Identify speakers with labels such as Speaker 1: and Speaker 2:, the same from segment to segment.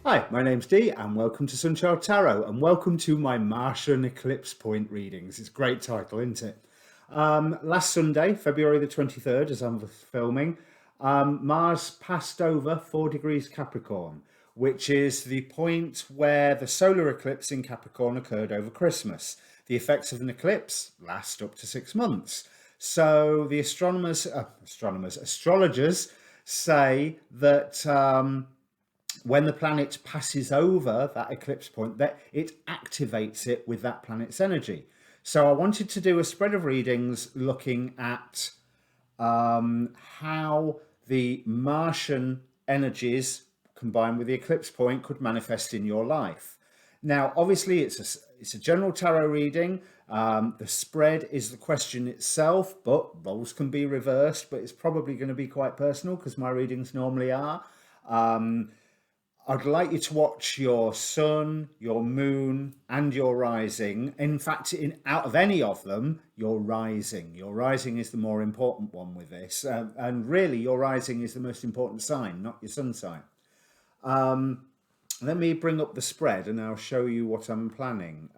Speaker 1: Hi, my name's Dee and welcome to Untitled Tarot and welcome to my Martian Eclipse Point readings. It's a great title, isn't it? Last Sunday, February the 23rd, as I'm filming, Mars passed over 4 degrees Capricorn, which is the point where the solar eclipse in Capricorn occurred over Christmas. The effects of an eclipse last up to 6 months. So the astrologers say that when the planet passes over that eclipse point, that it activates it with that planet's energy. So I wanted to do a spread of readings looking at how the Martian energies combined with the eclipse point could manifest in your life. Now, obviously, it's a general tarot reading. The spread is the question itself, but roles can be reversed, but it's probably going to be quite personal because my readings normally are. I'd like you to watch your sun, your moon, and your rising. In fact, out of any of them, your rising. Your rising is the more important one with this. And really, your rising is the most important sign, not your sun sign. Let me bring up the spread and I'll show you what I'm planning.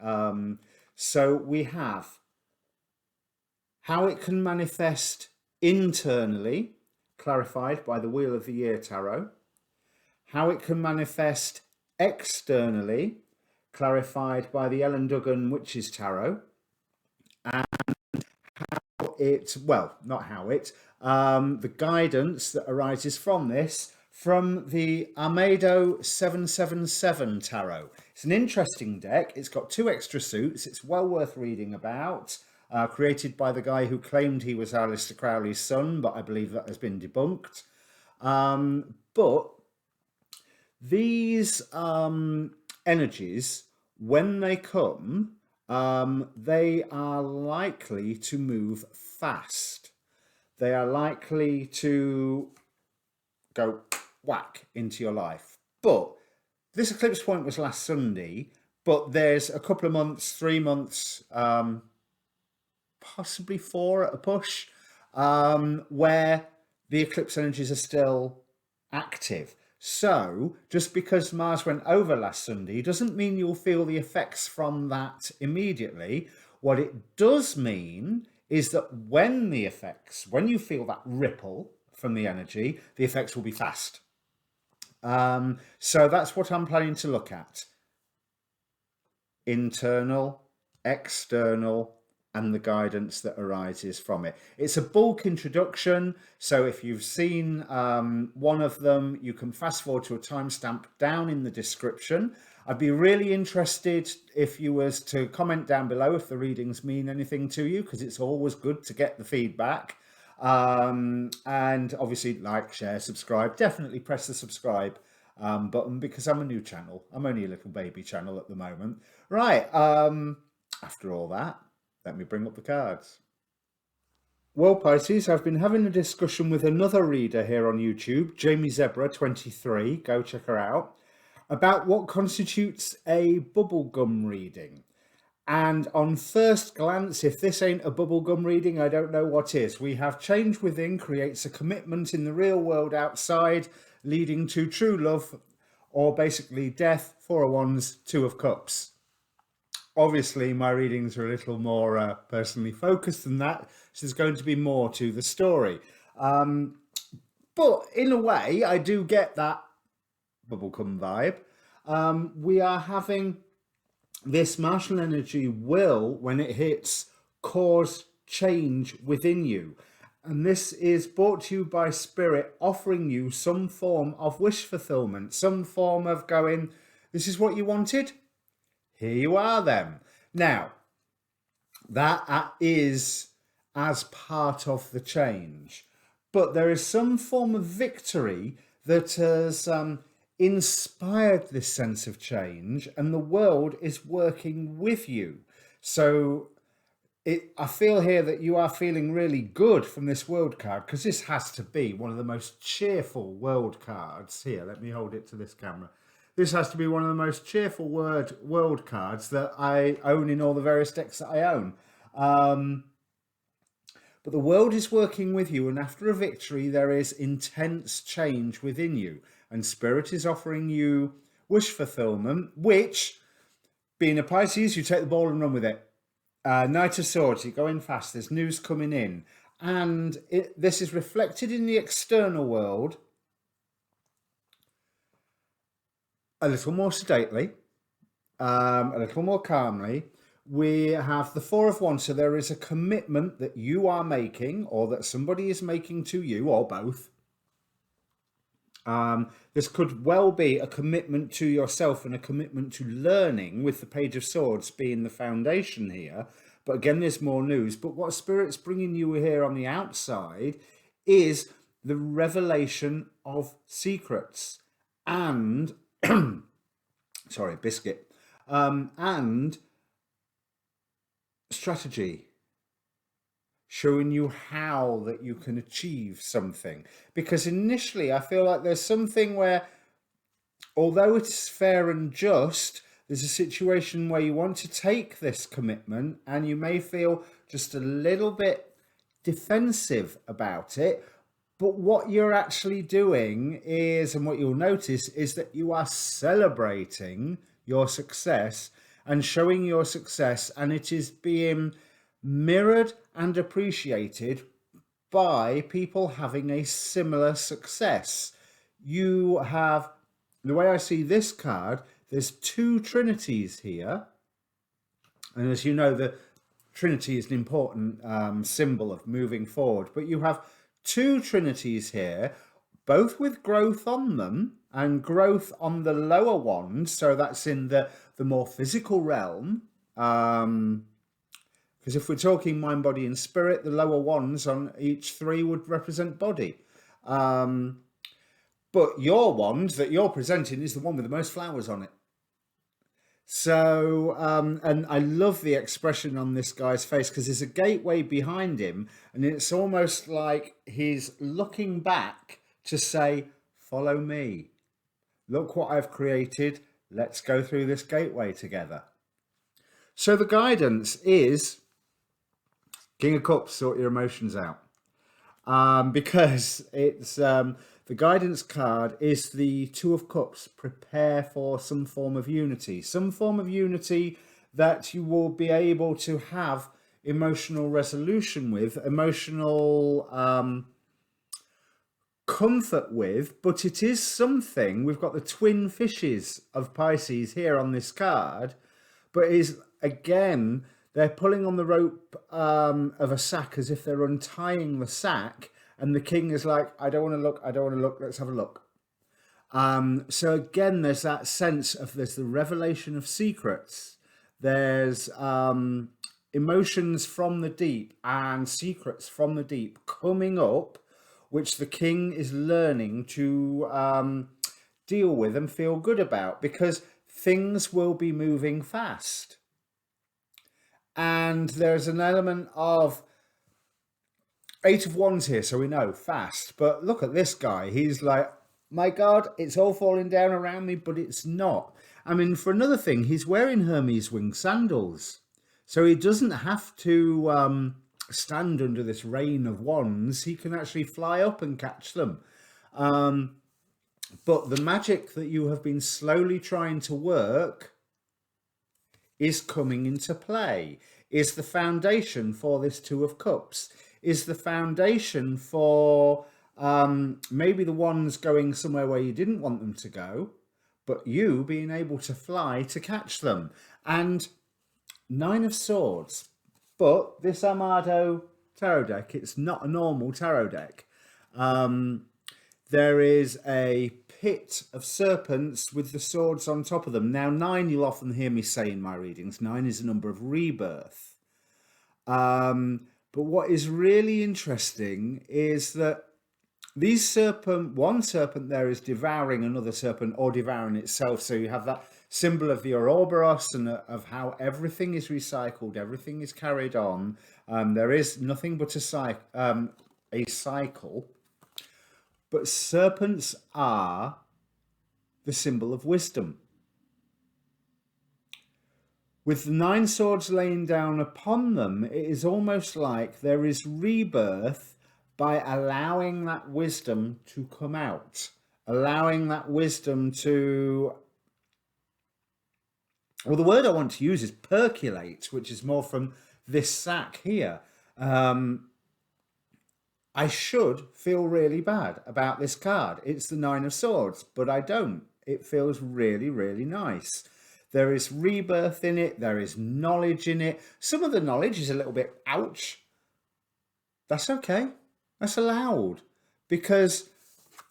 Speaker 1: So we have how it can manifest internally, clarified by the Wheel of the Year Tarot. How it can manifest externally, clarified by the Ellen Duggan Witches Tarot, and the guidance that arises from this from the Armado 777 Tarot. It's an interesting deck. It's got 2 extra suits. It's well worth reading about. Created by the guy who claimed he was Aleister Crowley's son, but I believe that has been debunked. But these energies, when they come, they are likely to move fast. They are likely to go whack into your life. But this eclipse point was last Sunday, but there's a couple of months, 3 months, possibly 4 at a push, where the eclipse energies are still active. So just because Mars went over last Sunday doesn't mean you'll feel the effects from that immediately. What it does mean is that when you feel that ripple from the energy, the effects will be fast. So that's what I'm planning to look at. Internal, external, and the guidance that arises from it. It's a bulk introduction, so if you've seen one of them, you can fast forward to a timestamp down in the description. I'd be really interested if you was to comment down below if the readings mean anything to you, because it's always good to get the feedback. And obviously like, share, subscribe. Definitely press the subscribe button because I'm a new channel. I'm only a little baby channel at the moment. Right, after all that, let me bring up the cards. Well, Pisces, I've been having a discussion with another reader here on YouTube, Jamie Zebra 23, go check her out, about what constitutes a bubblegum reading. And on first glance, if this ain't a bubblegum reading, I don't know what is. We have change within creates a commitment in the real world outside, leading to true love, or basically death, 4 of Wands, 2 of Cups. Obviously, my readings are a little more personally focused than that, so there's going to be more to the story. But in a way, I do get that bubblegum vibe. We are having this Martian energy will, when it hits, cause change within you. And this is brought to you by Spirit, offering you some form of wish fulfillment, some form of going, this is what you wanted? Here you are then. Now, that is as part of the change. But there is some form of victory that has inspired this sense of change, and the world is working with you. So I feel here that you are feeling really good from this world card, because this has to be one of the most cheerful world cards. Here, let me hold it to this camera. This has to be one of the most cheerful world cards that I own in all the various decks that I own. But the world is working with you, and after a victory, there is intense change within you. And Spirit is offering you wish fulfillment, which, being a Pisces, you take the ball and run with it. Knight of Swords, you're going fast, there's news coming in. And this is reflected in the external world a little more sedately, a little more calmly. We have the Four of Wands, so there is a commitment that you are making, or that somebody is making to you, or both. This could well be a commitment to yourself and a commitment to learning, with the Page of Swords being the foundation here. But again, there's more news. But what Spirit's bringing you here on the outside is the revelation of secrets and, sorry, biscuit, and strategy, showing you how that you can achieve something. Because initially I feel like there's something where, although it's fair and just, there's a situation where you want to take this commitment and you may feel just a little bit defensive about it. But what you're actually doing is, and what you'll notice, is that you are celebrating your success and showing your success, and it is being mirrored and appreciated by people having a similar success. You have, the way I see this card, there's two trinities here. And as you know, the Trinity is an important symbol of moving forward. But you have two trinities here, both with growth on them, and growth on the lower ones. So that's in the more physical realm. Because if we're talking mind, body, and spirit, the lower ones on each three would represent body. But your wand that you're presenting is the one with the most flowers on it. So, and I love the expression on this guy's face, because there's a gateway behind him, and it's almost like he's looking back to say, follow me. Look what I've created. Let's go through this gateway together. So the guidance is King of Cups, sort your emotions out. Because it's the guidance card is the Two of Cups. Prepare for some form of unity. Some form of unity that you will be able to have emotional resolution with, emotional comfort with, but it is something. We've got the twin fishes of Pisces here on this card, but is, again, they're pulling on the rope of a sack as if they're untying the sack, and the king is like, I don't want to look, I don't want to look, let's have a look. So again, there's that sense of, there's the revelation of secrets, there's emotions from the deep and secrets from the deep coming up, which the king is learning to deal with and feel good about, because things will be moving fast. And there's an element of Eight of Wands here, so we know fast. But look at this guy. He's like, my God, it's all falling down around me, but it's not. I mean, for another thing, he's wearing Hermes wing sandals. So he doesn't have to stand under this rain of wands. He can actually fly up and catch them. But the magic that you have been slowly trying to work is coming into play, is the foundation for this Two of Cups, is the foundation for maybe the ones going somewhere where you didn't want them to go, but you being able to fly to catch them. And Nine of Swords. But this Amado tarot deck, it's not a normal tarot deck. There is a pit of serpents with the swords on top of them. Now, 9, you'll often hear me say in my readings, 9 is a number of rebirth. But what is really interesting is that these one serpent there is devouring another serpent, or devouring itself. So you have that symbol of the Ouroboros, and of how everything is recycled, everything is carried on. There is nothing but a cycle. But serpents are the symbol of wisdom. With the 9 swords laying down upon them, it is almost like there is rebirth by allowing that wisdom to come out, allowing that wisdom to well, the word I want to use is percolate, which is more from this sack here. I should feel really bad about this card. It's the Nine of Swords, but I don't. It feels really, really nice. There is rebirth in it. There is knowledge in it. Some of the knowledge is a little bit ouch. That's okay. That's allowed. Because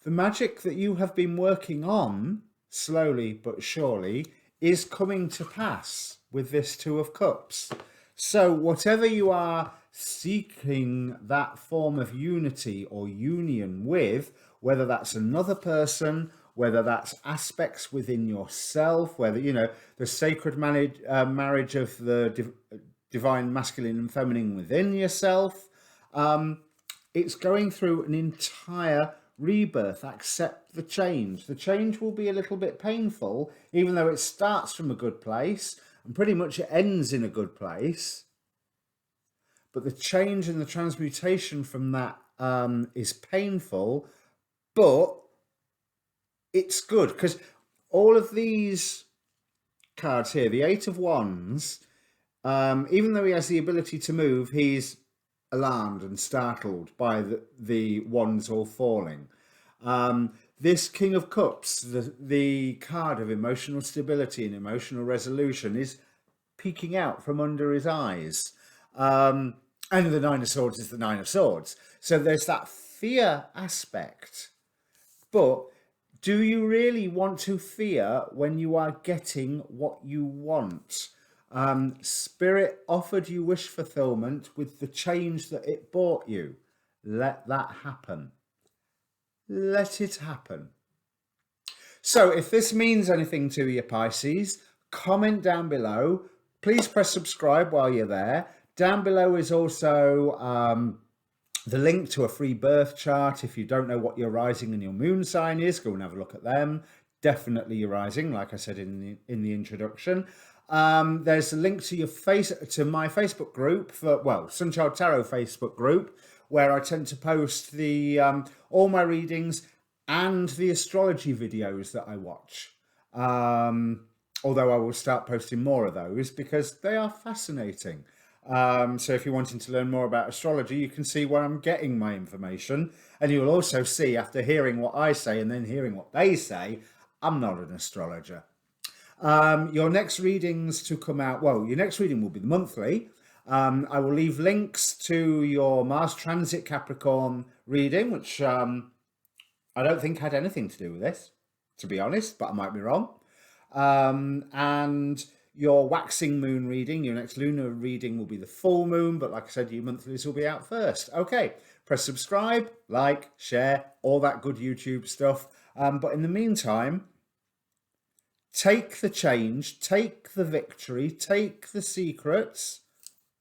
Speaker 1: the magic that you have been working on, slowly but surely, is coming to pass with this Two of Cups. So whatever you are seeking that form of unity or union with, whether that's another person, whether that's aspects within yourself, whether, you know, the sacred marriage of the divine masculine and feminine within yourself, it's going through an entire rebirth. Accept the change. The change will be a little bit painful, even though it starts from a good place and pretty much it ends in a good place. But the change and the transmutation from that is painful, but it's good, because all of these cards here, the Eight of Wands, even though he has the ability to move, he's alarmed and startled by the wands all falling. This King of Cups, the card of emotional stability and emotional resolution, is peeking out from under his eyes. And the Nine of Swords is the Nine of Swords. So there's that fear aspect. But do you really want to fear when you are getting what you want? Spirit offered you wish fulfillment with the change that it brought you. Let that happen. Let it happen. So if this means anything to you, Pisces, comment down below. Please press subscribe while you're there. Down below is also the link to a free birth chart. If you don't know what your rising and your moon sign is, go and have a look at them. Definitely your rising, like I said in the introduction. There's a link to my Facebook group Sunchild Tarot Facebook group, where I tend to post the all my readings and the astrology videos that I watch. Although I will start posting more of those because they are fascinating. So if you're wanting to learn more about astrology, you can see where I'm getting my information. And you'll also see, after hearing what I say and then hearing what they say, I'm not an astrologer. Your next readings to come out, your next reading will be the monthly. I will leave links to your Mars Transit Capricorn reading, which I don't think had anything to do with this, to be honest, but I might be wrong. And your waxing moon reading, your next lunar reading will be the full moon, but like I said, your monthlies will be out first. Okay, press subscribe, like, share, all that good YouTube stuff. But in the meantime, take the change, take the victory, take the secrets,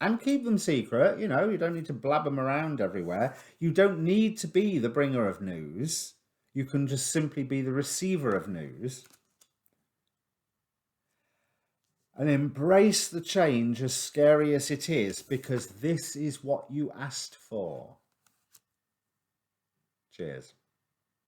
Speaker 1: and keep them secret. You know, you don't need to blab them around everywhere. You don't need to be the bringer of news. You can just simply be the receiver of news. And embrace the change, as scary as it is, because this is what you asked for. Cheers.